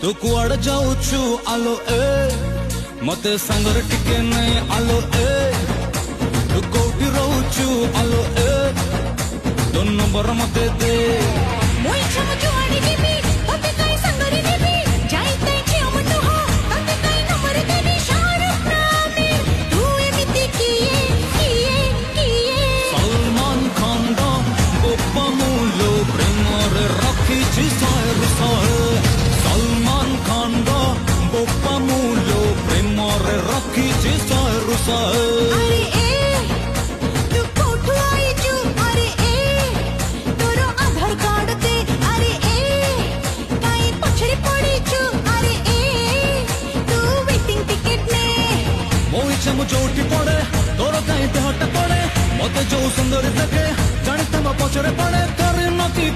तू कुआड़ जाऊछु आलो ए मते संगर टिके नहीं आलो ए तू कोठी रहूछु आलो ए तो नंबर मते दे मोई छम जुआड़ी निबी तते काई संगरी निबी जाईते छियो मनु हो तते काई नंबर देबी शाहरुख आमिर तू एमिति किए सलमान खान दा गोपा मूलो प्रेम रे रखी छी सायर सायर सलमान खान दा गोपा मूलो प्रेम रे रखी छी सायर सायर अरे ए तू कोठु आईचु अरे ए तोरो आधार कार्ड दे अरे ए काई पछरी पड़ीचु अरे ए तू वेटिंग टिकट ने मोई छम जोटी पड़े तोर काई देहट पड़े मते जो सुंदर देखे जानी तम पछरे पड़े करे नती